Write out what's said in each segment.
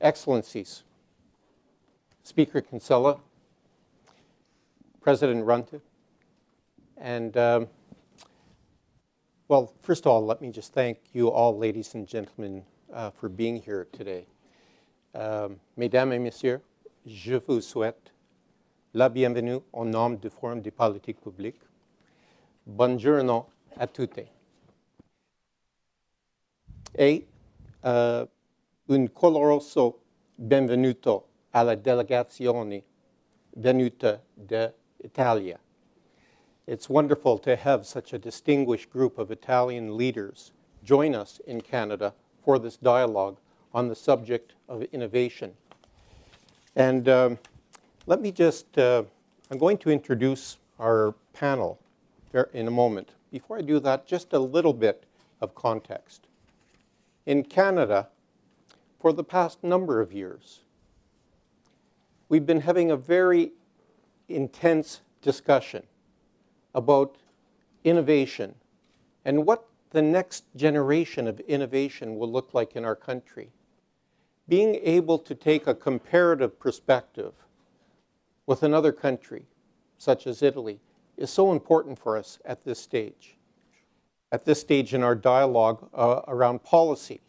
Excellencies, Speaker Kinsella, President Runte, and well, first of all, let me just thank you all, ladies and gentlemen, for being here today. Mesdames et messieurs, je vous souhaite la bienvenue au nom du Forum des politiques publiques. Buongiorno a tutti. E un caloroso benvenuto alla delegazione venuta d'Italia. It's wonderful to have such a distinguished group of Italian leaders join us in Canada for this dialogue on the subject of innovation. And let me just, I'm going to introduce our panel in a moment. Before I do that, just a little bit of context. In Canada, for the past number of years, we've been having a very intense discussion about innovation and what the next generation of innovation will look like in our country. Being able to take a comparative perspective with another country, such as Italy, is so important for us at this stage. At this stage in our dialogue around policy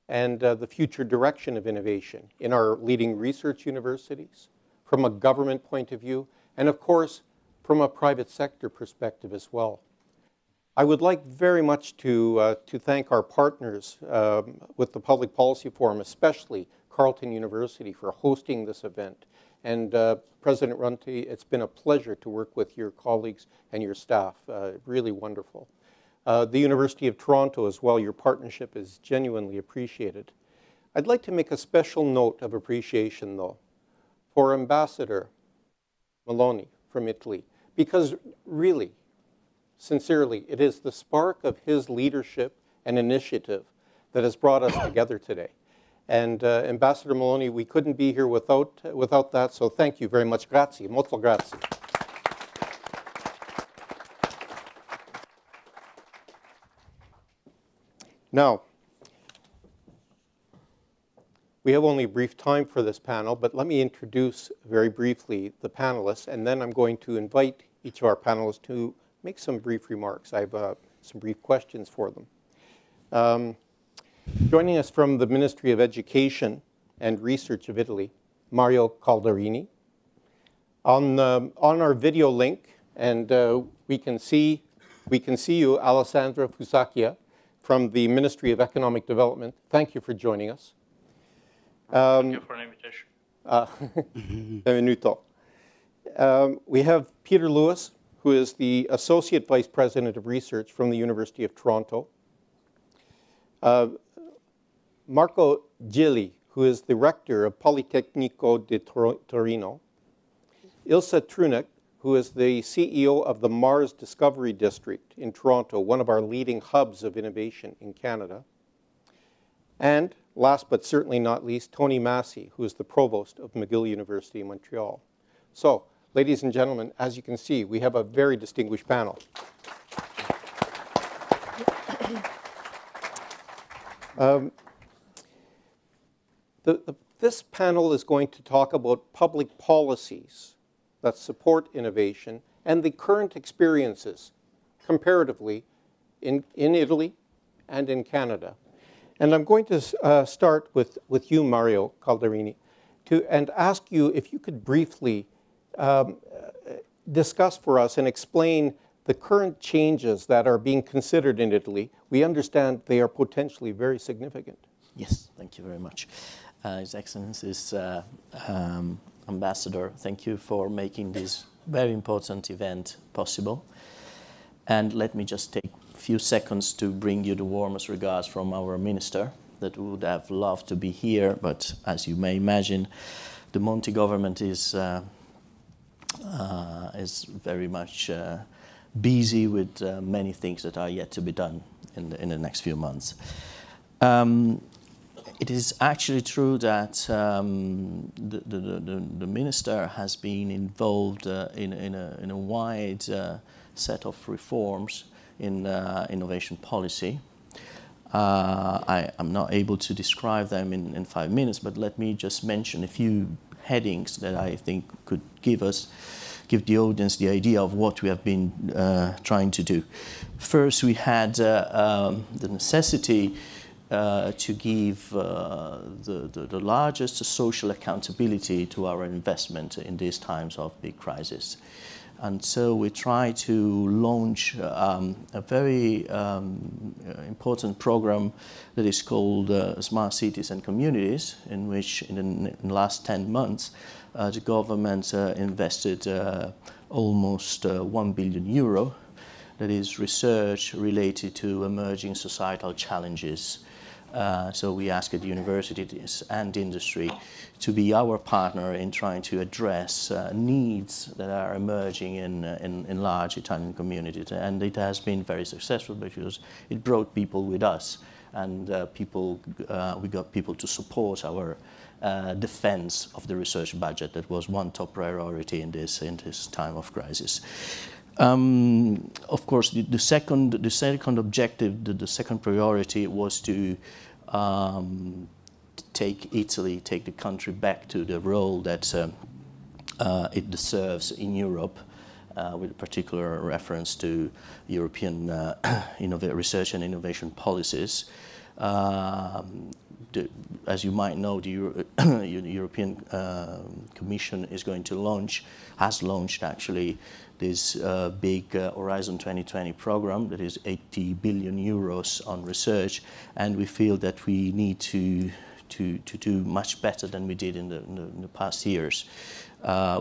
and the future direction of innovation in our leading research universities, from a government point of view, and of course, from a private sector perspective as well. I would like very much to thank our partners with the Public Policy Forum, especially Carleton University, for hosting this event. And President Runte, it's been a pleasure to work with your colleagues and your staff. Really wonderful. The University of Toronto as well, your partnership is genuinely appreciated. I'd like to make a special note of appreciation, though, for Ambassador Maloney from Italy, because really, sincerely, it is the spark of his leadership and initiative that has brought us together today. And Ambassador Maloney, we couldn't be here without that, so thank you very much. Grazie, molto grazie. Now, we have only a brief time for this panel, but let me introduce very briefly the panelists, and then I'm going to invite each of our panelists to make some brief remarks. I have some brief questions for them. Joining us from the Ministry of Education and Research of Italy, Mario Calderini. On our video link, and we can see you, Alessandra Fusacchia, from the Ministry of Economic Development. Thank you for joining us. Thank you for an invitation. Benvenuto. We have Peter Lewis, who is the Associate Vice President of Research from the University of Toronto. Marco Gilli, who is the Rector of Politecnico di Torino. Ilse Trunek, who is the CEO of the Mars Discovery District in Toronto, one of our leading hubs of innovation in Canada. And last but certainly not least, Tony Massey, who is the Provost of McGill University in Montreal. So, ladies and gentlemen, as you can see, we have a very distinguished panel. This panel is going to talk about public policies that support innovation and the current experiences, comparatively, in Italy and in Canada. And I'm going to start with you, Mario Calderini, and ask you if you could briefly discuss for us and explain the current changes that are being considered in Italy. We understand they are potentially very significant. Yes, thank you very much. His Excellency's Ambassador, thank you for making this very important event possible. And let me just take a few seconds to bring you the warmest regards from our Minister that would have loved to be here, but as you may imagine, the Monti government is very much busy with many things that are yet to be done in the next few months. It is actually true that the Minister has been involved in a wide set of reforms in innovation policy. I'm not able to describe them in 5 minutes, but let me just mention a few headings that I think could give the audience the idea of what we have been trying to do. First, we had the necessity to give the largest social accountability to our investment in these times of big crisis. And so we try to launch a very important program that is called Smart Cities and Communities, in which in the last 10 months the government invested almost 1 billion euro. That is research related to emerging societal challenges. So we asked the universities and industry to be our partner in trying to address needs that are emerging in large Italian communities. And it has been very successful because it brought people with us, and we got people to support our defense of the research budget. That was one top priority in this time of crisis. Of course, the second objective, the second priority was to take the country back to the role that it deserves in Europe, with particular reference to European research and innovation policies. As you might know, the European Commission has launched actually this big Horizon 2020 program that is 80 billion euros on research, and we feel that we need to do much better than we did in the past years.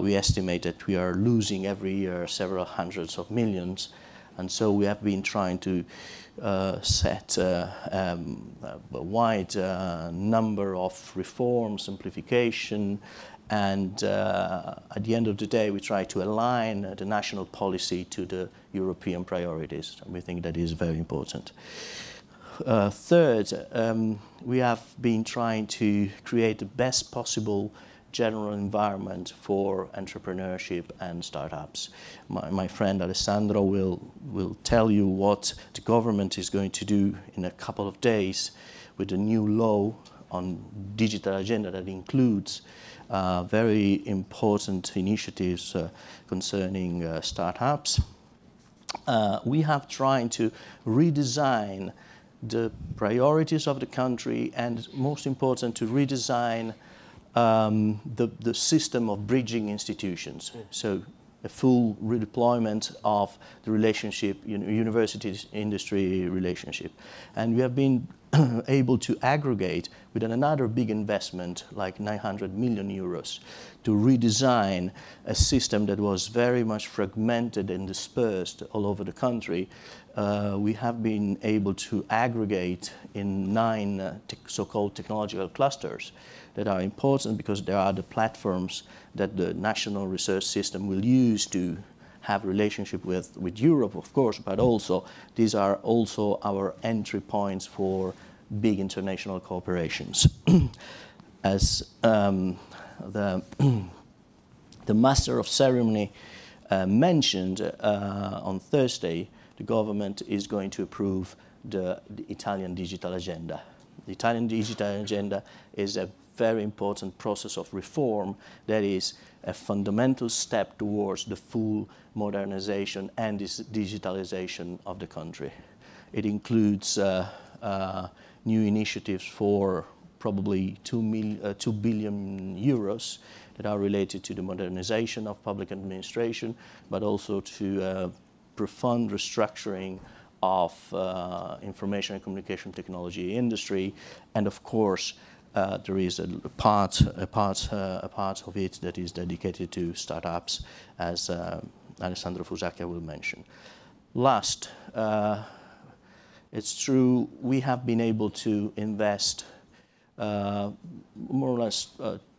We estimate that we are losing every year several hundreds of millions, and so we have been trying to set a wide number of reforms, simplification, and at the end of the day, we try to align the national policy to the European priorities. We think that is very important. Third, we have been trying to create the best possible general environment for entrepreneurship and startups. My friend Alessandro will tell you what the government is going to do in a couple of days with a new law on digital agenda that includes very important initiatives concerning startups. We have tried to redesign the priorities of the country, and most important, to redesign the system of bridging institutions. So a full redeployment of the relationship, university-industry relationship. And we have been able to aggregate with another big investment, like 900 million euros, to redesign a system that was very much fragmented and dispersed all over the country. We have been able to aggregate in 9 so-called technological clusters that are important because they are the platforms that the national research system will use to have relationship with Europe, of course, but also these are also our entry points for big international cooperations. As the Master of Ceremony mentioned on Thursday, the government is going to approve the Italian Digital Agenda. The Italian Digital Agenda is a very important process of reform that is a fundamental step towards the full modernization and digitalization of the country. It includes new initiatives for probably 2 billion euros that are related to the modernization of public administration, but also to profound restructuring of information and communication technology industry, and of course there is a part of it that is dedicated to startups, as Alessandro Fusacchia will mention. Last, it's true we have been able to invest more or less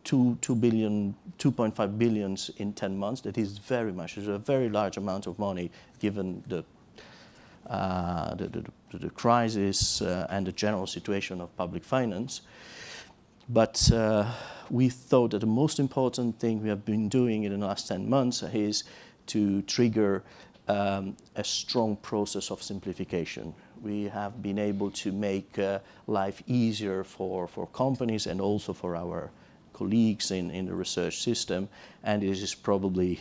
2.5 billion in 10 months. That is very much. It's a very large amount of money given the crisis and the general situation of public finance. But we thought that the most important thing we have been doing in the last 10 months is to trigger a strong process of simplification. we have been able to make life easier for companies and also for our colleagues in the research system, and it is probably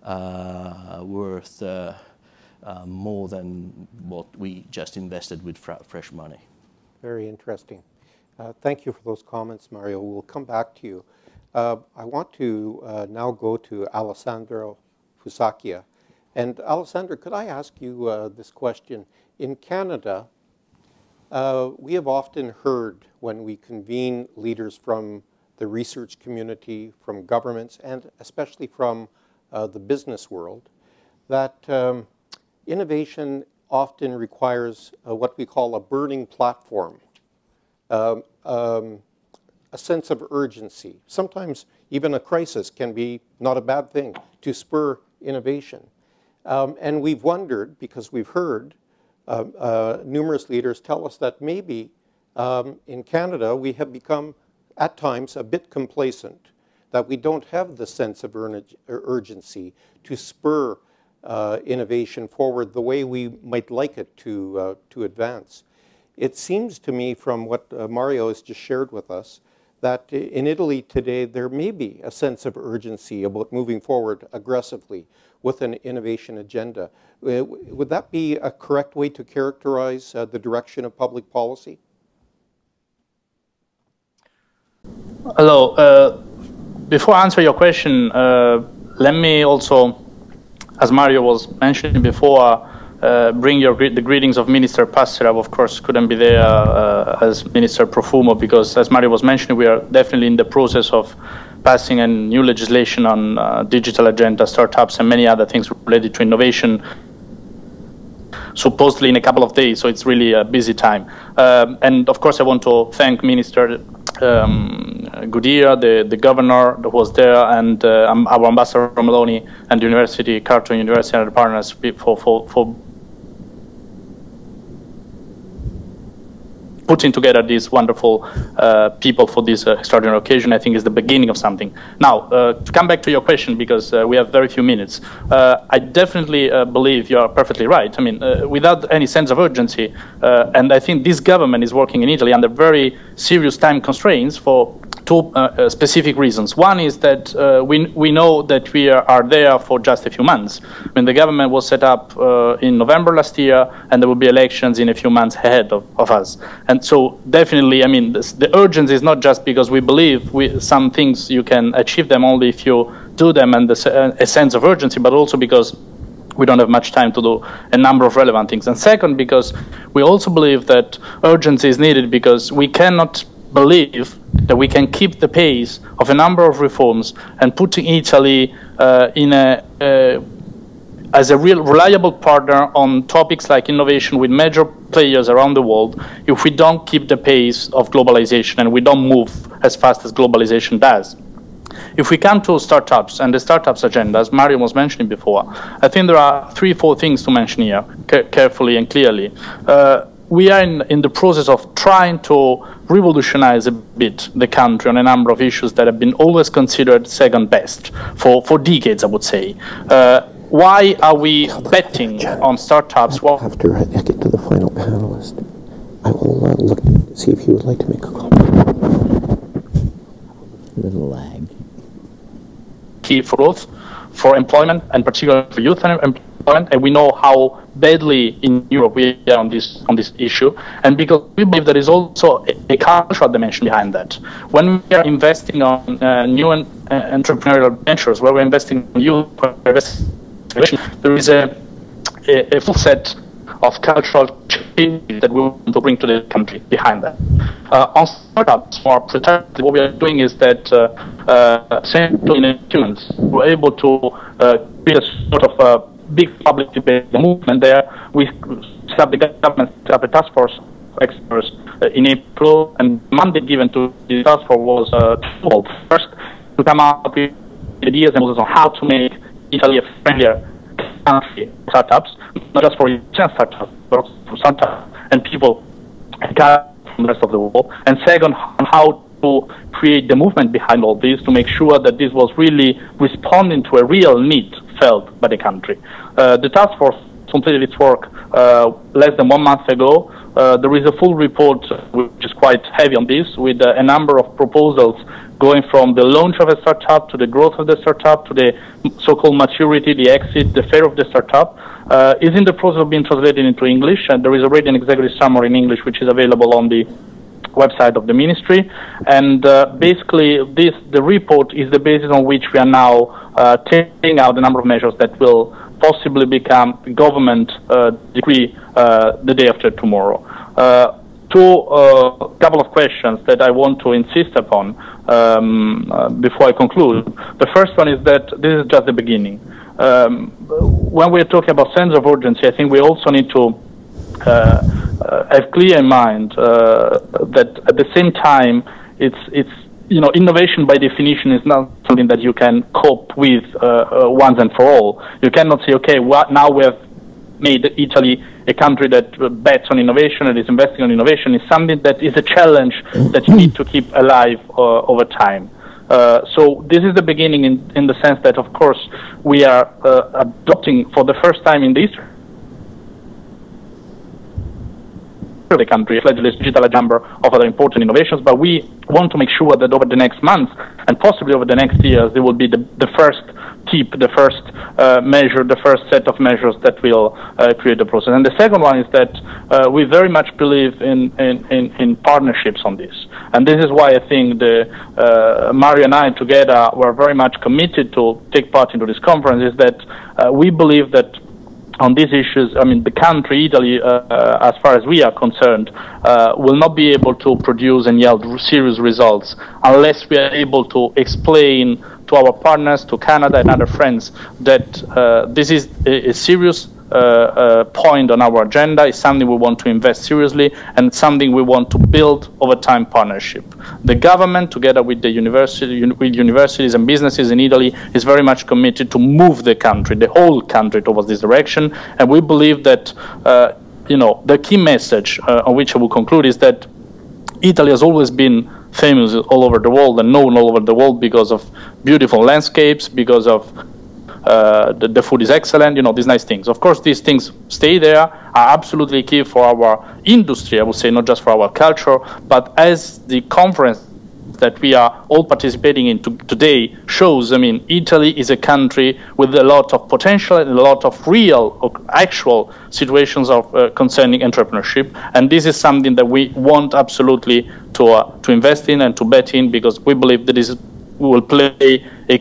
worth more than what we just invested with fresh money. Very interesting. Thank you for those comments, Mario. We'll come back to you. I want to now go to Alessandro Fusacchia. And Alessandro, could I ask you this question? In Canada, we have often heard when we convene leaders from the research community, from governments, and especially from the business world, that innovation often requires what we call a burning platform, a sense of urgency. Sometimes even a crisis can be not a bad thing to spur innovation. And we've wondered, because we've heard numerous leaders tell us that maybe in Canada we have become at times a bit complacent, that we don't have the sense of urgency to spur innovation forward the way we might like it to advance. It seems to me from what Mario has just shared with us that in Italy today there may be a sense of urgency about moving forward aggressively with an innovation agenda. Would that be a correct way to characterize the direction of public policy? Hello. Before I answer your question, let me also, as Mario was mentioning before, bring the greetings of Minister Passera. Of course, couldn't be there as Minister Profumo, because as Mario was mentioning, we are definitely in the process of passing a new legislation on digital agenda, startups, and many other things related to innovation, supposedly in a couple of days, so it's really a busy time. And of course, I want to thank Minister Goodyear, the governor that was there, and our ambassador Meloni, and the university, Carleton University, and the partners for putting together these wonderful people for this extraordinary occasion. I think is the beginning of something. Now, to come back to your question, because we have very few minutes, I definitely believe you are perfectly right. I mean, without any sense of urgency, and I think this government is working in Italy under very serious time constraints for two specific reasons. One is that we know that we are there for just a few months. I mean, the government was set up in November last year, and there will be elections in a few months ahead of us. And so definitely, I mean, the urgency is not just because we believe some things you can achieve them only if you do them, and a sense of urgency, but also because we don't have much time to do a number of relevant things. And second, because we also believe that urgency is needed because we cannot believe that we can keep the pace of a number of reforms and putting Italy as a real reliable partner on topics like innovation with major players around the world if we don't keep the pace of globalization and we don't move as fast as globalization does. If we come to startups and the startups agenda, as Mario was mentioning before, I think there are 3-4 things to mention here carefully and clearly. We are in the process of trying to revolutionize a bit the country on a number of issues that have been always considered second best for decades, I would say. Why are we betting on startups? Well, after I get to the final panelist, I will look to see if he would like to make a comment. A little lag. Key for growth, for employment, and particularly for youth employment, and we know how badly in Europe we are on this issue, and because we believe there is also a cultural dimension behind that. When we are investing on new entrepreneurial ventures, where we're investing in youth, there is a full set of cultural changes that we want to bring to the country behind that. On startups, more precisely, what we are doing is that in humans, we're able to create a sort of a big public debate movement there. We set up the government, set up a task force of experts in April, and the mandate given to the task force was twofold. First, to come up with ideas and models on how to make Italy a friendlier country for startups, not just for Italian startups, but also for startups and people from the rest of the world. And second, on how to create the movement behind all this to make sure that this was really responding to a real need felt by the country. The task force completed its work less than 1 month ago. There is a full report which is quite heavy on this, with a number of proposals going from the launch of a startup to the growth of the startup to the so-called maturity, the exit, the failure of the startup. Is in the process of being translated into English, and there is already an executive summary in English which is available on the website of the ministry. And basically, the report is the basis on which we are now taking out a number of measures that will possibly become government decree the day after tomorrow. Couple of questions that I want to insist upon before I conclude. The first one is that this is just the beginning. When we're talking about sense of urgency, I think we also need to have clear in mind that at the same time, it's innovation by definition is not something that you can cope with once and for all. You cannot say, okay, now we have made Italy a country that bets on innovation and is investing on innovation. Is something that is a challenge that you need to keep alive over time. So this is the beginning in the sense that, of course, we are adopting for the first time in this the country, fledgling digital number of other important innovations, but we want to make sure that over the next months and possibly over the next years, there will be the first tip, the first measure, the first set of measures that will create the process. And the second one is that we very much believe in partnerships on this. And this is why I think Mario and I together were very much committed to take part into this conference, is that we believe that on these issues, I mean, the country, Italy, as far as we are concerned, will not be able to produce and yield serious results unless we are able to explain to our partners, to Canada and other friends, that this is a serious point on our agenda, is something we want to invest seriously, and something we want to build over time partnership. The government, together with the universities and businesses in Italy, is very much committed to move the country, the whole country, towards this direction. And we believe that, the key message on which I will conclude is that Italy has always been famous all over the world and known all over the world because of beautiful landscapes, because of the food is excellent, these nice things. Of course, these things stay there, are absolutely key for our industry, I would say, not just for our culture, but as the conference that we are all participating in today shows, I mean, Italy is a country with a lot of potential and a lot of real or actual situations of concerning entrepreneurship, and this is something that we want absolutely to invest in and to bet in, because we believe that this will play a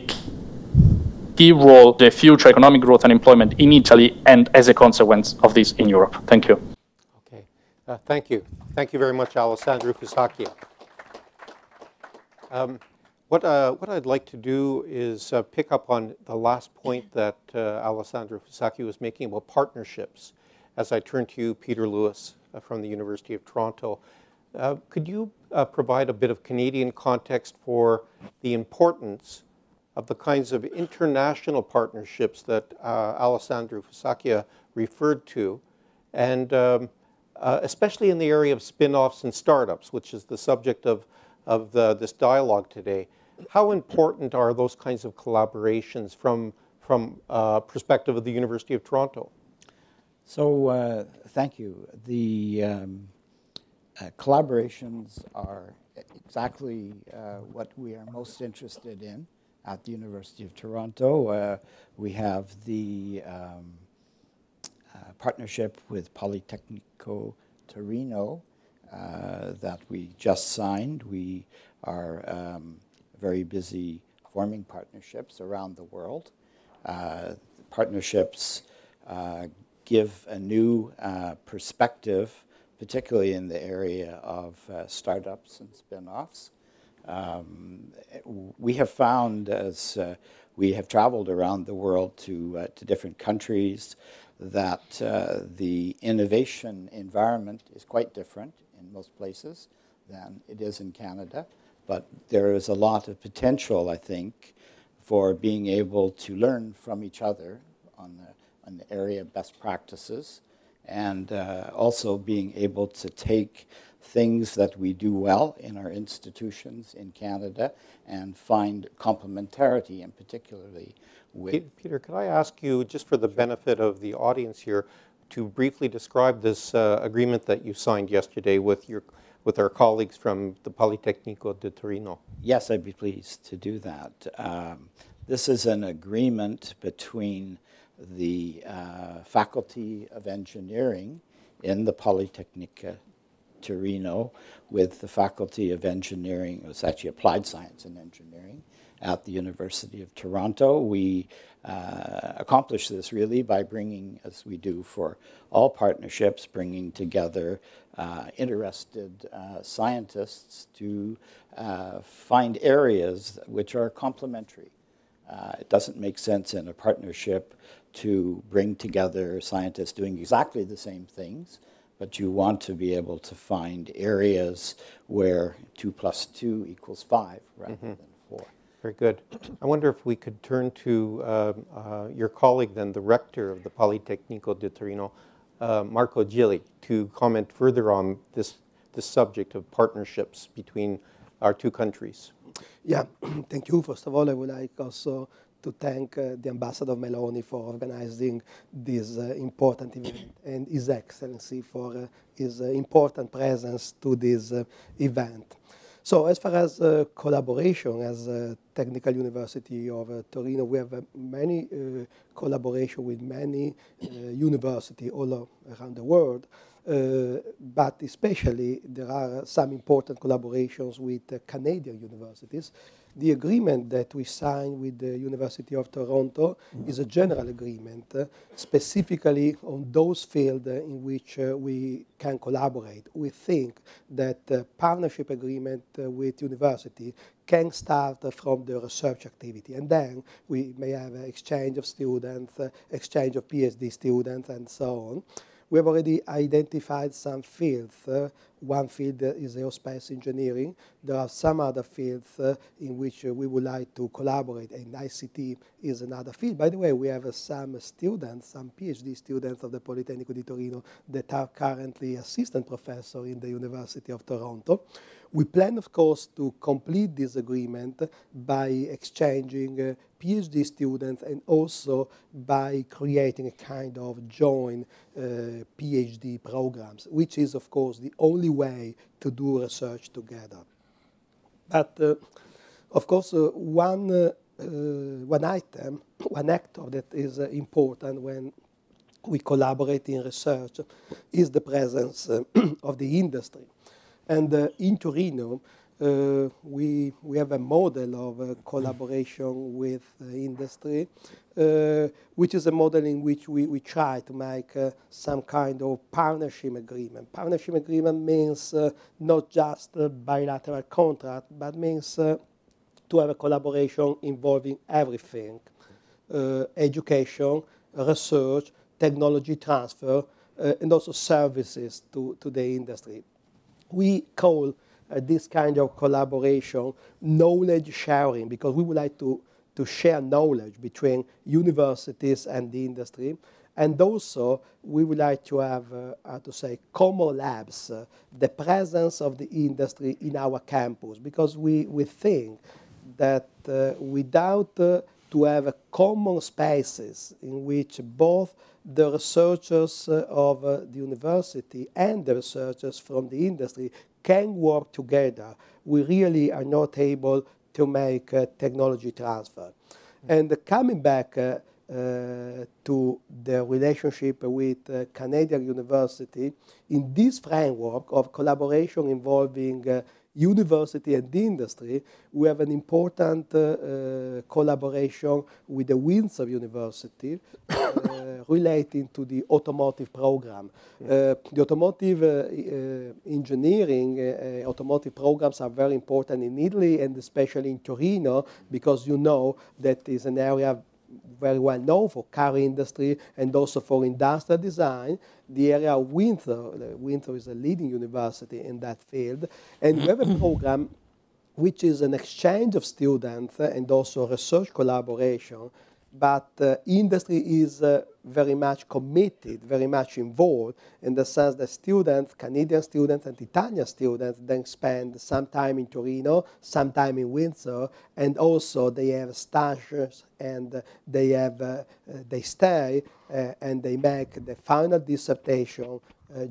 key role in the future economic growth and employment in Italy, and as a consequence of this in Europe. Thank you. Okay, thank you. Thank you very much, Alessandro Fusacchia. What I'd like to do is pick up on the last point that Alessandro Fusacchia was making about partnerships, as I turn to you, Peter Lewis, from the University of Toronto. Could you provide a bit of Canadian context for the importance of the kinds of international partnerships that Alessandro Fusacchia referred to, and especially in the area of spin-offs and startups, which is the subject of this dialogue today. How important are those kinds of collaborations from perspective of the University of Toronto? So thank you. The collaborations are exactly what we are most interested in at the University of Toronto. We have the partnership with Politecnico Torino that we just signed. We are very busy forming partnerships around the world. Partnerships give a new perspective, particularly in the area of startups and spin-offs. We have found, as we have traveled around the world to different countries, that the innovation environment is quite different in most places than it is in Canada. But there is a lot of potential, I think, for being able to learn from each other on the area of best practices and also being able to take things that we do well in our institutions in Canada and find complementarity, and particularly with... Peter, could I ask you, just for the benefit of the audience here, to briefly describe this agreement that you signed yesterday with our colleagues from the Politecnico di Torino? Yes, I'd be pleased to do that. This is an agreement between the Faculty of Engineering in the Politecnico Torino with the Faculty of Engineering, it was actually Applied Science and Engineering, at the University of Toronto. We accomplish this really by bringing, as we do for all partnerships, bringing together interested scientists to find areas which are complementary. It doesn't make sense in a partnership to bring together scientists doing exactly the same things, but you want to be able to find areas where 2 + 2 = 5 rather than 4. Very good. I wonder if we could turn to your colleague then, the rector of the Politecnico di Torino, Marco Gilli, to comment further on this subject of partnerships between our two countries. Yeah, thank you. First of all, I would like also to thank the Ambassador Meloni for organizing this important event, and His Excellency for his important presence to this event. So as far as collaboration, as Technical University of Torino, we have many collaboration with many universities all around the world. But especially there are some important collaborations with Canadian universities. The agreement that we signed with the University of Toronto is a general agreement, specifically on those fields in which we can collaborate. We think that partnership agreement with university can start from the research activity, and then we may have exchange of students, exchange of PhD students, and so on. We have already identified some fields. One field is aerospace engineering. There are some other fields in which we would like to collaborate, and ICT is another field. By the way, we have some students, some PhD students of the Politecnico di Torino that are currently assistant professors in the University of Toronto. We plan, of course, to complete this agreement by exchanging PhD students and also by creating a kind of joint PhD programs, which is, of course, the only way to do research together. But, of course, one item, one actor that is important when we collaborate in research is the presence of the industry. And in Torino, we have a model of collaboration with industry, which is a model in which we try to make some kind of partnership agreement. Partnership agreement means not just a bilateral contract, but means to have a collaboration involving everything, education, research, technology transfer, and also services to the industry. We call this kind of collaboration knowledge sharing, because we would like to share knowledge between universities and the industry. And also, we would like to have, common labs, the presence of the industry in our campus, because we think that without to have common spaces in which both the researchers of the university and the researchers from the industry can work together, we really are not able to make technology transfer. And coming back to the relationship with Canadian University, in this framework of collaboration involving university and the industry, we have an important collaboration with the Windsor University relating to the automotive program. The automotive engineering, automotive programs are very important in Italy and especially in Torino, because you know that is an area very well known for car industry and also for industrial design. The area of Windsor, Windsor is a leading university in that field, and we have a program which is an exchange of students and also research collaboration but industry is very much committed, very much involved, in the sense that students, Canadian students and Italian students, then spend some time in Torino, some time in Windsor, and also they have stages and they stay and they make the final dissertation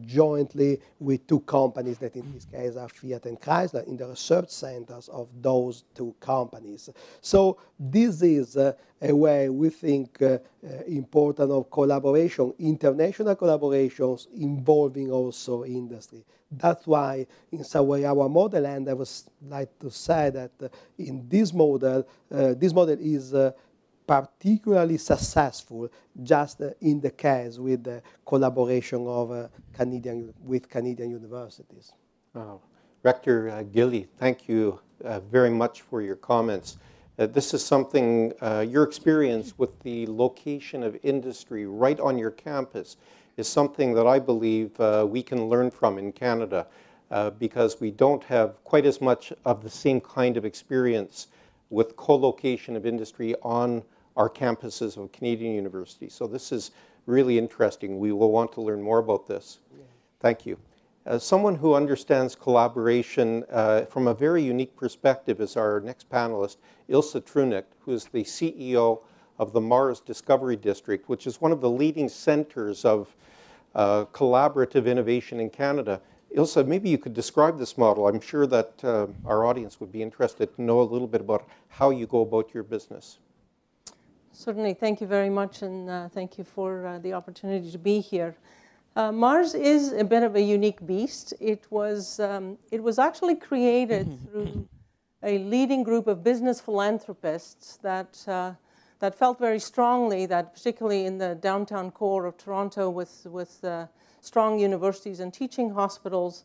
jointly with two companies that in this case are Fiat and Chrysler in the research centers of those two companies. So this is a way we think important of collaboration, international collaborations involving also industry. That's why in some way our model, and I would like to say that in this model is particularly successful just in the case with the collaboration of Canadian universities. Rector Gilly, thank you very much for your comments. This is something, your experience with the location of industry right on your campus is something that I believe we can learn from in Canada because we don't have quite as much of the same kind of experience with co-location of industry on our campuses of Canadian universities. So this is really interesting. We will want to learn more about this. Yeah. Thank you. As someone who understands collaboration from a very unique perspective is our next panelist, Ilse Trunicht, who is the CEO of the Mars Discovery District, which is one of the leading centers of collaborative innovation in Canada. Ilse, maybe you could describe this model. I'm sure that our audience would be interested to know a little bit about how you go about your business. Certainly. Thank you very much, and thank you for the opportunity to be here. Mars is a bit of a unique beast. It was actually created through a leading group of business philanthropists that felt very strongly that, particularly in the downtown core of Toronto with strong universities and teaching hospitals,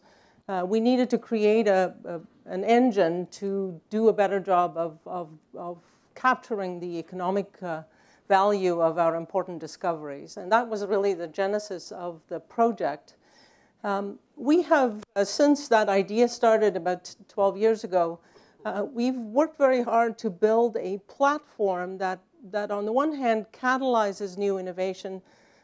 we needed to create an engine to do a better job of capturing the economic value of our important discoveries. And that was really the genesis of the project. We have, since that idea started about 12 years ago, we've worked very hard to build a platform that on the one hand catalyzes new innovation,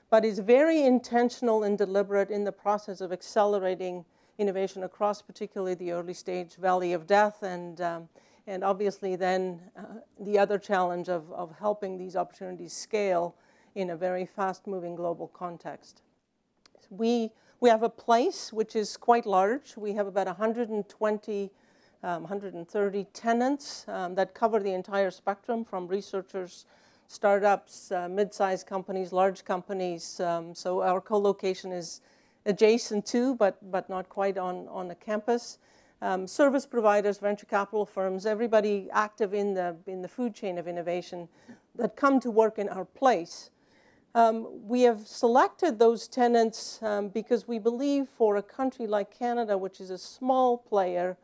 but is very intentional and deliberate in the process of accelerating innovation across particularly the early stage valley of death and obviously then the other challenge of helping these opportunities scale in a very fast-moving global context. We have a place which is quite large. We have about 120, 130 tenants that cover the entire spectrum from researchers, startups, mid-sized companies, large companies. So our co-location is adjacent to, but not quite on a campus. Service providers, venture capital firms, everybody active in the food chain of innovation that come to work in our place. We have selected those tenants because we believe for a country like Canada, which is a small player,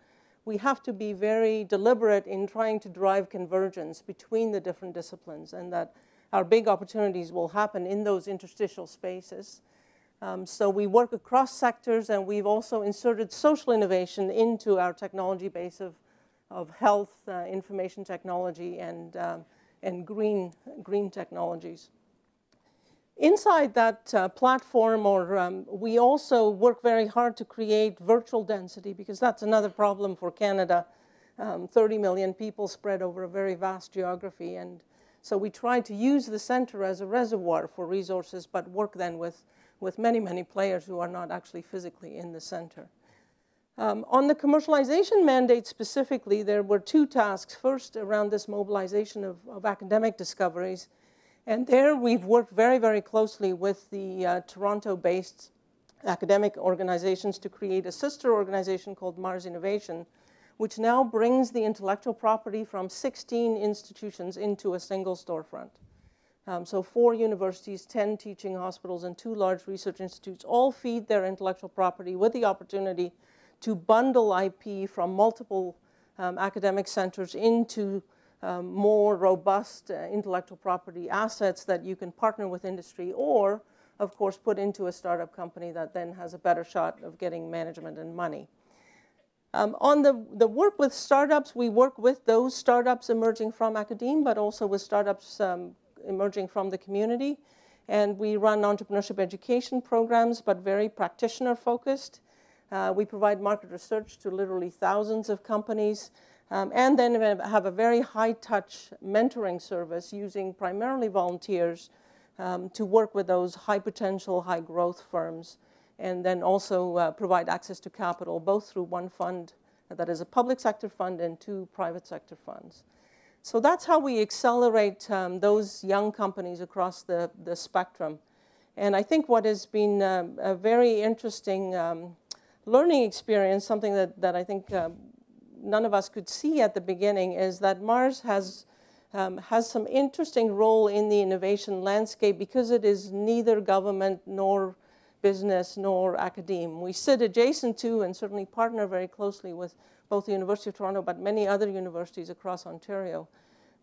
we have to be very deliberate in trying to drive convergence between the different disciplines, and that our big opportunities will happen in those interstitial spaces. So we work across sectors, and we've also inserted social innovation into our technology base of health, information technology, and green technologies. Inside that platform, we also work very hard to create virtual density, because that's another problem for Canada. 30 million people spread over a very vast geography, and so we try to use the center as a reservoir for resources, but work then with many, many players who are not actually physically in the center. On the commercialization mandate specifically, there were two tasks. First, around this mobilization of academic discoveries. And there we've worked very, very closely with the Toronto-based academic organizations to create a sister organization called Mars Innovation, which now brings the intellectual property from 16 institutions into a single storefront. So 4 universities, 10 teaching hospitals, and 2 large research institutes all feed their intellectual property with the opportunity to bundle IP from multiple academic centers into more robust intellectual property assets that you can partner with industry, or, of course, put into a startup company that then has a better shot of getting management and money. On the work with startups, we work with those startups emerging from academia, but also with startups emerging from the community. And we run entrepreneurship education programs, but very practitioner-focused. We provide market research to literally thousands of companies. And then we have a very high-touch mentoring service using primarily volunteers to work with those high-potential, high-growth firms, and then also provide access to capital, both through one fund that is a public sector fund and 2 private sector funds. So that's how we accelerate those young companies across the spectrum. And I think what has been a very interesting learning experience, something that I think none of us could see at the beginning, is that Mars has some interesting role in the innovation landscape because it is neither government nor business nor academe. We sit adjacent to and certainly partner very closely with both the University of Toronto but many other universities across Ontario.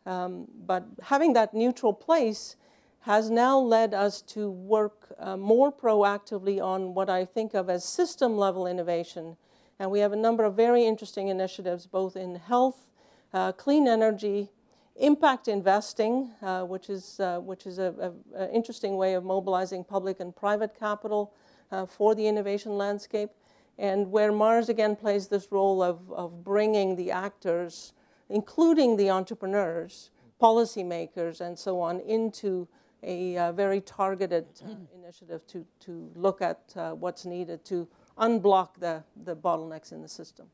But having that neutral place has now led us to work more proactively on what I think of as system-level innovation. And we have a number of very interesting initiatives, both in health, clean energy, impact investing, which is an interesting way of mobilizing public and private capital for the innovation landscape, and where Mars again plays this role of bringing the actors, including the entrepreneurs, policymakers, and so on, into a very targeted initiative to look at what's needed to unblock the bottlenecks in the system.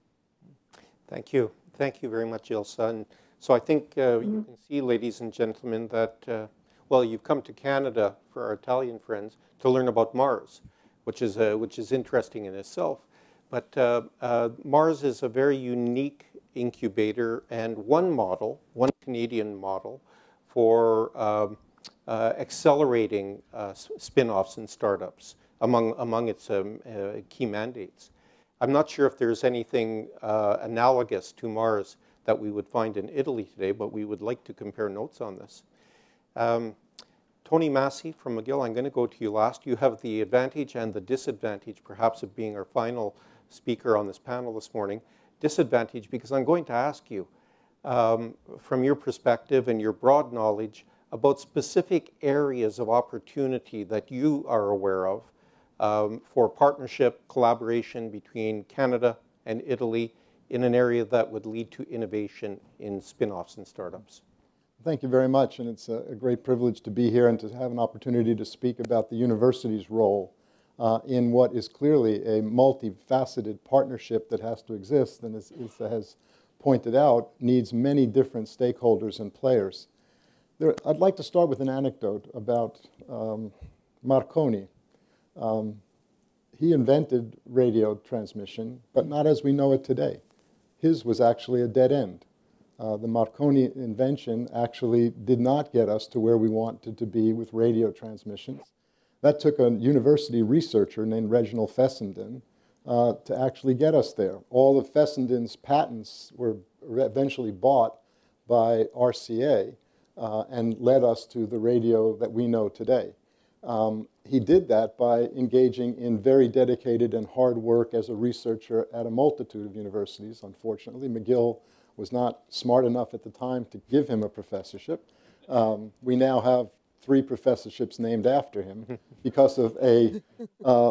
Thank you. Thank you very much, Ilse. And so I think you can see, ladies and gentlemen, that, well, you've come to Canada for our Italian friends to learn about Mars, which is interesting in itself. But Mars is a very unique incubator and one Canadian model for accelerating spin-offs and startups among its key mandates. I'm not sure if there's anything analogous to Mars that we would find in Italy today, but we would like to compare notes on this. Tony Massey from McGill, I'm going to go to you last. You have the advantage and the disadvantage, perhaps, of being our final speaker on this panel this morning. Disadvantage, because I'm going to ask you, from your perspective and your broad knowledge, about specific areas of opportunity that you are aware of for partnership, collaboration between Canada and Italy in an area that would lead to innovation in spin-offs and startups. Thank you very much, and it's a great privilege to be here and to have an opportunity to speak about the university's role in what is clearly a multifaceted partnership that has to exist, and as Ilse has pointed out, needs many different stakeholders and players. I'd like to start with an anecdote about Marconi. He invented radio transmission, but not as we know it today. His was actually a dead end. The Marconi invention actually did not get us to where we wanted to be with radio transmissions. That took a university researcher named Reginald Fessenden to actually get us there. All of Fessenden's patents were eventually bought by RCA and led us to the radio that we know today. He did that by engaging in very dedicated and hard work as a researcher at a multitude of universities. Unfortunately, McGill was not smart enough at the time to give him a professorship. We now have 3 professorships named after him because of a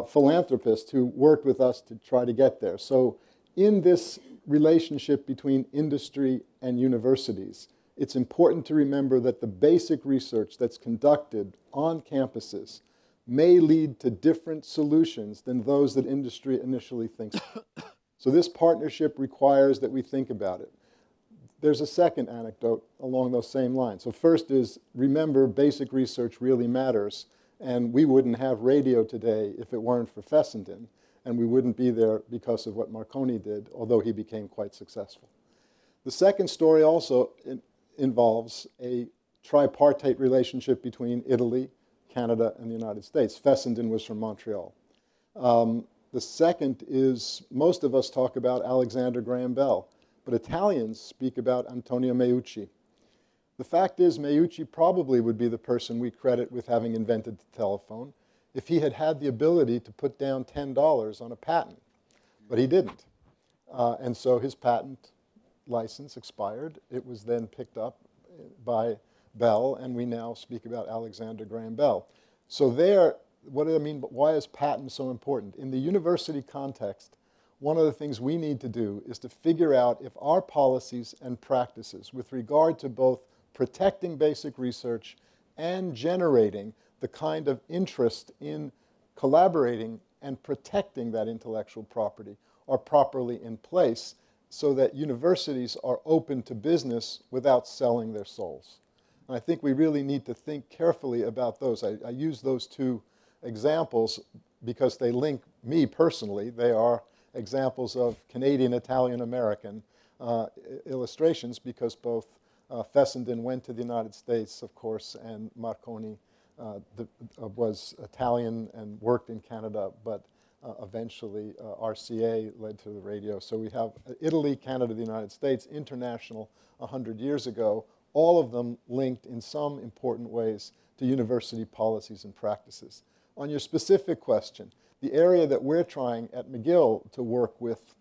philanthropist who worked with us to try to get there. So in this relationship between industry and universities, it's important to remember that the basic research that's conducted on campuses may lead to different solutions than those that industry initially thinks. So this partnership requires that we think about it. There's a second anecdote along those same lines. So first is, remember, basic research really matters, and we wouldn't have radio today if it weren't for Fessenden, and we wouldn't be there because of what Marconi did, although he became quite successful. The second story also involves a tripartite relationship between Italy, Canada, and the United States. Fessenden was from Montreal. The second is, most of us talk about Alexander Graham Bell, but Italians speak about Antonio Meucci. The fact is, Meucci probably would be the person we credit with having invented the telephone if he had had the ability to put down $10 on a patent, but he didn't. And so his patent license expired. It was then picked up by Bell, and we now speak about Alexander Graham Bell. So there, what do I mean? Why is patent so important? In the university context, one of the things we need to do is to figure out if our policies and practices with regard to both protecting basic research and generating the kind of interest in collaborating and protecting that intellectual property are properly in place so that universities are open to business without selling their souls. And I think we really need to think carefully about those. I use those two examples because they link me personally. They are examples of Canadian, Italian, American illustrations because both Fessenden went to the United States, of course, and Marconi was Italian and worked in Canada, but eventually RCA led to the radio. So we have Italy, Canada, the United States, international 100 years ago, all of them linked in some important ways to university policies and practices. On your specific question, the area that we're trying at McGill to work with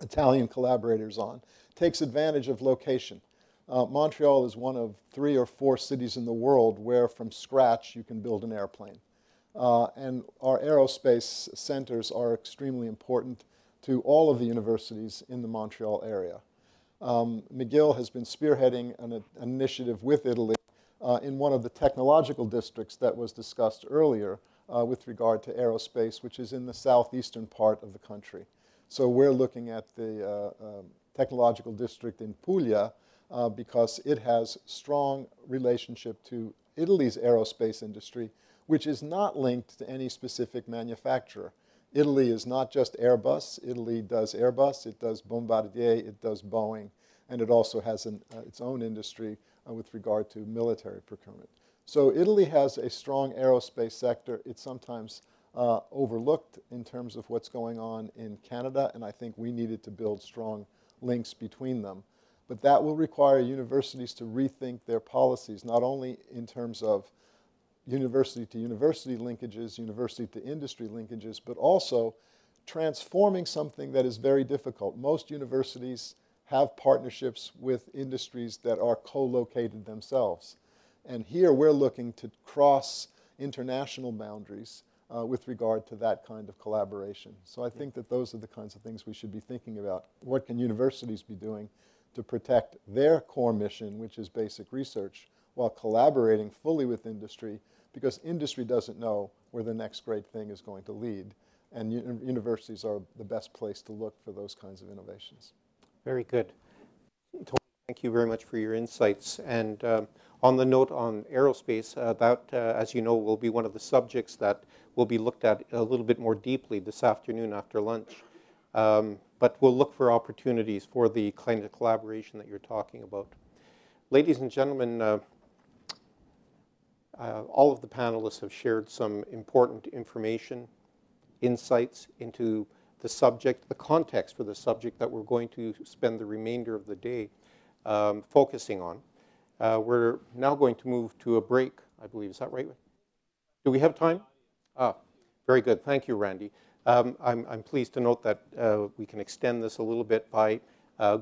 Italian collaborators on takes advantage of location. Montreal is one of 3 or 4 cities in the world where from scratch you can build an airplane. And our aerospace centers are extremely important to all of the universities in the Montreal area. McGill has been spearheading an initiative with Italy in one of the technological districts that was discussed earlier with regard to aerospace, which is in the southeastern part of the country. So we're looking at the technological district in Puglia because it has strong relationship to Italy's aerospace industry, which is not linked to any specific manufacturer. Italy is not just Airbus. Italy does Airbus, it does Bombardier, it does Boeing, and it also has its own industry with regard to military procurement. So Italy has a strong aerospace sector. It's sometimes overlooked in terms of what's going on in Canada, and I think we needed to build strong links between them. But that will require universities to rethink their policies, not only in terms of university to university linkages, university to industry linkages, but also transforming something that is very difficult. Most universities have partnerships with industries that are co-located themselves. And here we're looking to cross international boundaries with regard to that kind of collaboration. So I think that those are the kinds of things we should be thinking about. What can universities be doing to protect their core mission, which is basic research, while collaborating fully with industry, because industry doesn't know where the next great thing is going to lead. And universities are the best place to look for those kinds of innovations. Very good. Tony, thank you very much for your insights. And on the note on aerospace, as you know, will be one of the subjects that will be looked at a little bit more deeply this afternoon after lunch. But we'll look for opportunities for the kind of collaboration that you're talking about. Ladies and gentlemen, all of the panelists have shared some important information, insights into the subject, the context for the subject that we're going to spend the remainder of the day focusing on. We're now going to move to a break, I believe. Is that right? Do we have time? Ah, very good. Thank you, Randy. I'm pleased to note that we can extend this a little bit by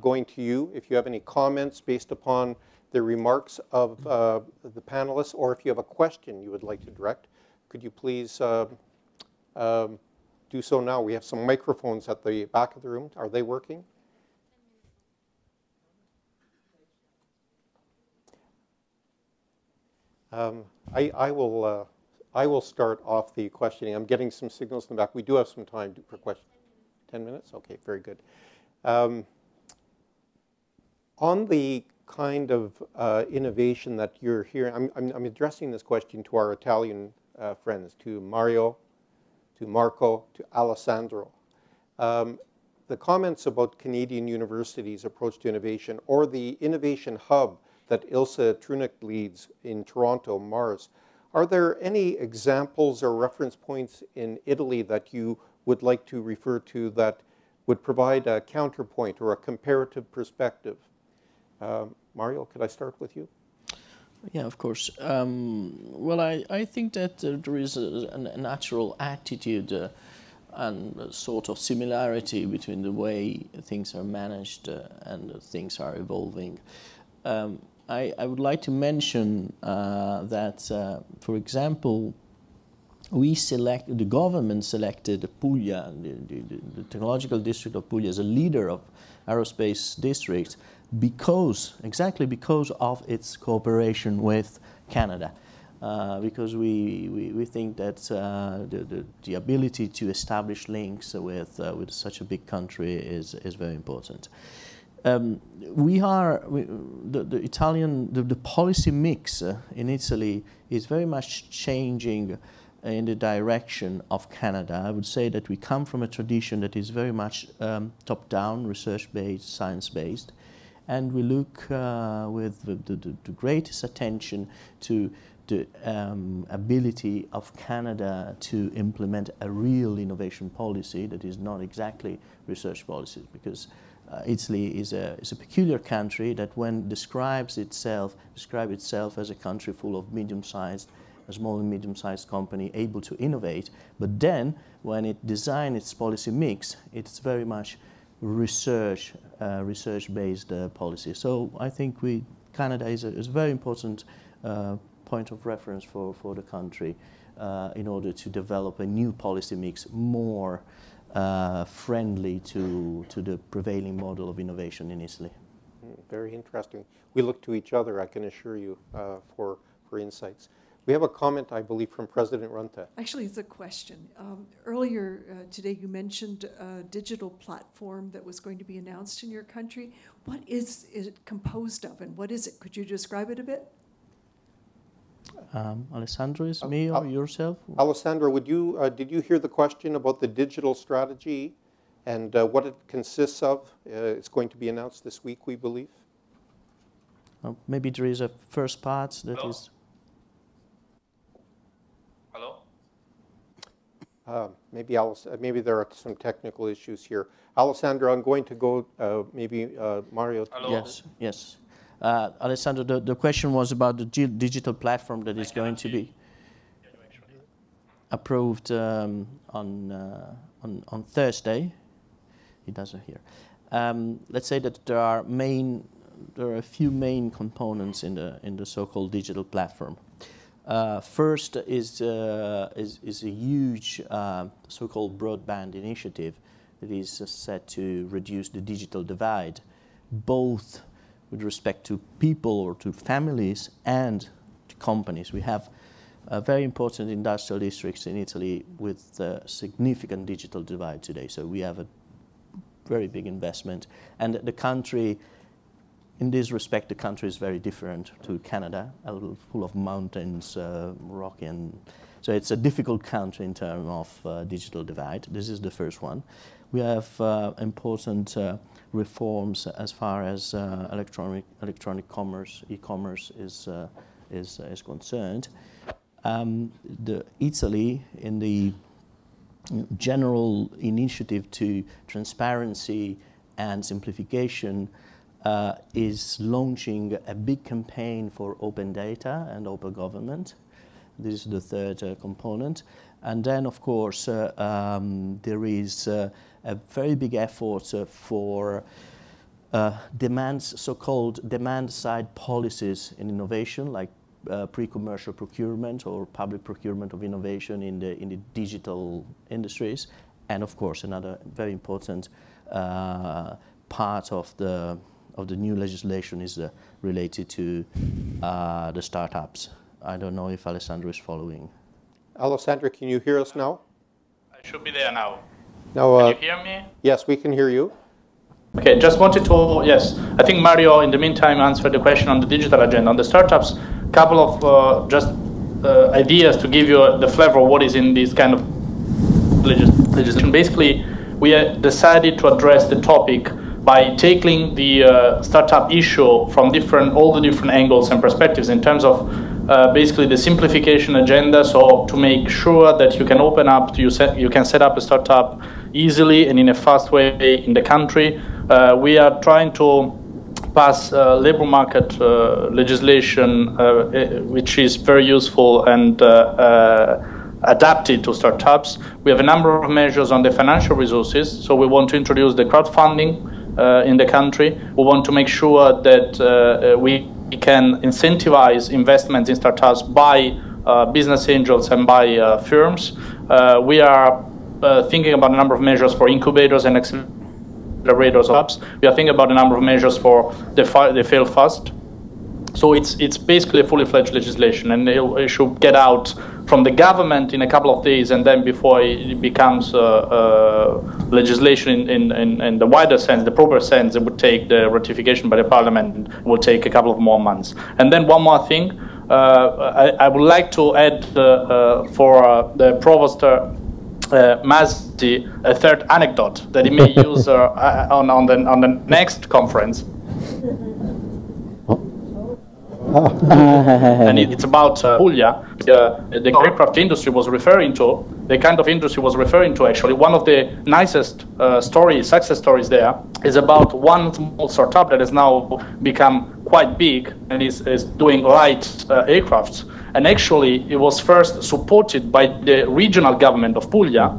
going to you. If you have any comments based upon the remarks of the panelists, or if you have a question you would like to direct, could you please do so now? We have some microphones at the back of the room. Are they working? I will start off the questioning. I'm getting some signals in the back. We do have some time for questions. 10 minutes? Okay, very good. On the kind of innovation that you're hearing, I'm addressing this question to our Italian friends, to Mario, to Marco, to Alessandro. The comments about Canadian universities' approach to innovation, or the innovation hub that Ilse Trunik leads in Toronto, Mars, are there any examples or reference points in Italy that you would like to refer to that would provide a counterpoint or a comparative perspective? Mario, could I start with you? Yeah, of course. Well, I think that there is a natural attitude and a sort of similarity between the way things are managed and things are evolving. I would like to mention that, for example, the government selected Puglia, the technological district of Puglia, as a leader of aerospace districts exactly because of its cooperation with Canada. Because we think that the ability to establish links with such a big country is very important. The policy mix in Italy is very much changing in the direction of Canada. I would say that we come from a tradition that is very much top-down, research-based, science-based, and we look with the greatest attention to the ability of Canada to implement a real innovation policy that is not exactly research policy, because Italy is a peculiar country that, when describes itself as a country full of a small and medium-sized company able to innovate, but then when it designs its policy mix, it's very much research-based policy. So I think Canada is a very important point of reference for the country in order to develop a new policy mix more friendly to the prevailing model of innovation in Italy. Very interesting. We look to each other, I can assure you, for insights. We have a comment, I believe, from President Runte. Actually, it's a question. Earlier today, you mentioned a digital platform that was going to be announced in your country. What is it composed of, and what is it? Could you describe it a bit? Alessandro, is me or yourself? Alessandro, did you hear the question about the digital strategy and what it consists of? It's going to be announced this week, we believe. Maybe there is a first part that is... Maybe there are some technical issues here. Alessandro, I'm going to go, Mario. Hello? Yes. Alessandro, the question was about the digital platform that is going to be approved on Thursday. He doesn't hear. Let's say that there are a few main components in the so-called digital platform. First is a huge so-called broadband initiative that is set to reduce the digital divide, both with respect to people or to families and to companies. We have very important industrial districts in Italy with a significant digital divide today. So we have a very big investment. And the country, in this respect, the country is very different to Canada, full of mountains, rocky, and so it's a difficult country in terms of digital divide. This is the first one. We have important reforms as far as electronic commerce, e-commerce is concerned. Italy, in the general initiative to transparency and simplification, is launching a big campaign for open data and open government. This is the third component. And then, of course, there is a very big effort for so-called demand-side policies in innovation, like pre-commercial procurement or public procurement of innovation in the digital industries. And, of course, another very important part of the new legislation is related to the startups. I don't know if Alessandro is following. Alessandro, can you hear us now? I should be there now. Now, can you hear me? Yes, we can hear you. Okay, just wanted to, yes, I think Mario, in the meantime, answered the question on the digital agenda. On the startups, a couple of ideas to give you the flavor of what is in this kind of legislation. Basically, we decided to address the topic by tackling the startup issue from all the different angles and perspectives in terms of basically the simplification agenda. So to make sure that you can open up, you can set up a startup easily and in a fast way in the country. We are trying to pass labor market legislation, which is very useful and adapted to startups. We have a number of measures on the financial resources. So we want to introduce the crowdfunding in the country. We want to make sure that we can incentivize investments in startups by business angels and by firms. We are thinking about a number of measures for incubators and accelerators of hubs. We are thinking about a number of measures for the fail fast. So it's basically a fully fledged legislation, and it should get out from the government in a couple of days, and then before it becomes legislation in the wider sense, the proper sense, it would take the ratification by the parliament, will take a couple of more months. And then one more thing, I would like to add for the Provost Mazzi a third anecdote that he may use on the next conference. And it's about Puglia, the aircraft industry was referring to, the kind of industry was referring to actually. One of the nicest success stories there is about one small startup that has now become quite big and is doing light aircrafts. And actually, it was first supported by the regional government of Puglia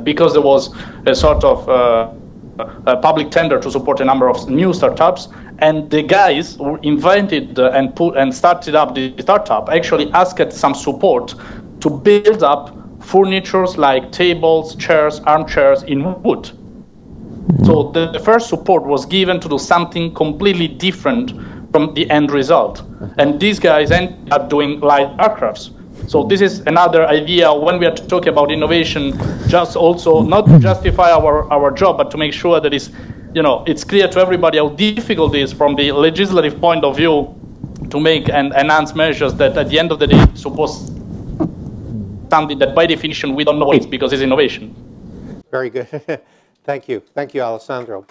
because there was a sort of a public tender to support a number of new startups. And the guys who invented and started up the startup actually asked some support to build up furnitures like tables, chairs, armchairs in wood. So the first support was given to do something completely different from the end result. And these guys ended up doing light aircrafts. So this is another idea when we are talking about innovation, just also not to justify our job, but to make sure that it's clear to everybody how difficult it is from the legislative point of view to make and enhance measures that at the end of the day suppose something that by definition we don't know what it's because it's innovation. Very good. Thank you. Thank you, Alessandro.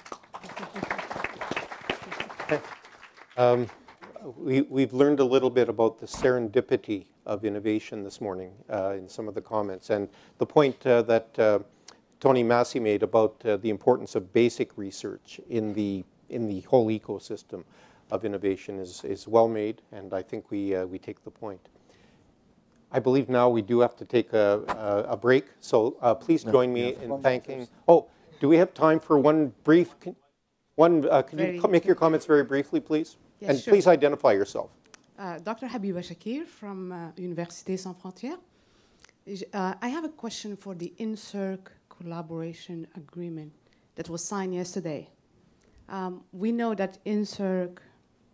We've learned a little bit about the serendipity of innovation this morning in some of the comments. And the point that Tony Massey made about the importance of basic research in the whole ecosystem of innovation is well made, and I think we take the point. I believe now we do have to take a break, so please join me in thanking. Oh, do we have time for one brief? Can you make your comments very briefly, please? Yes, and sure. please identify yourself. Dr. Habiba Shakir from Université Sans Frontières. I have a question for the INSERC collaboration agreement that was signed yesterday. We know that INSERC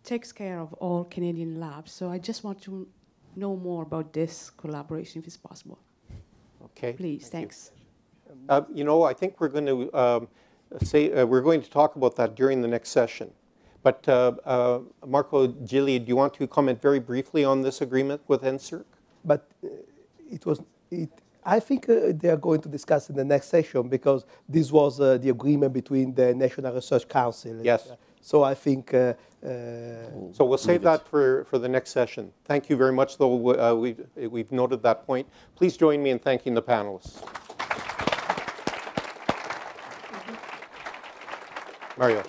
takes care of all Canadian labs, so I just want to know more about this collaboration, if it's possible. Okay. Please, thanks. I think we're going to we're going to talk about that during the next session. But Marco Gilli, do you want to comment very briefly on this agreement with INSERC? But I think they are going to discuss in the next session because this was the agreement between the National Research Council. Yes. So I think... so we'll save that for the next session. Thank you very much, though. We've noted that point. Please join me in thanking the panelists. Mario.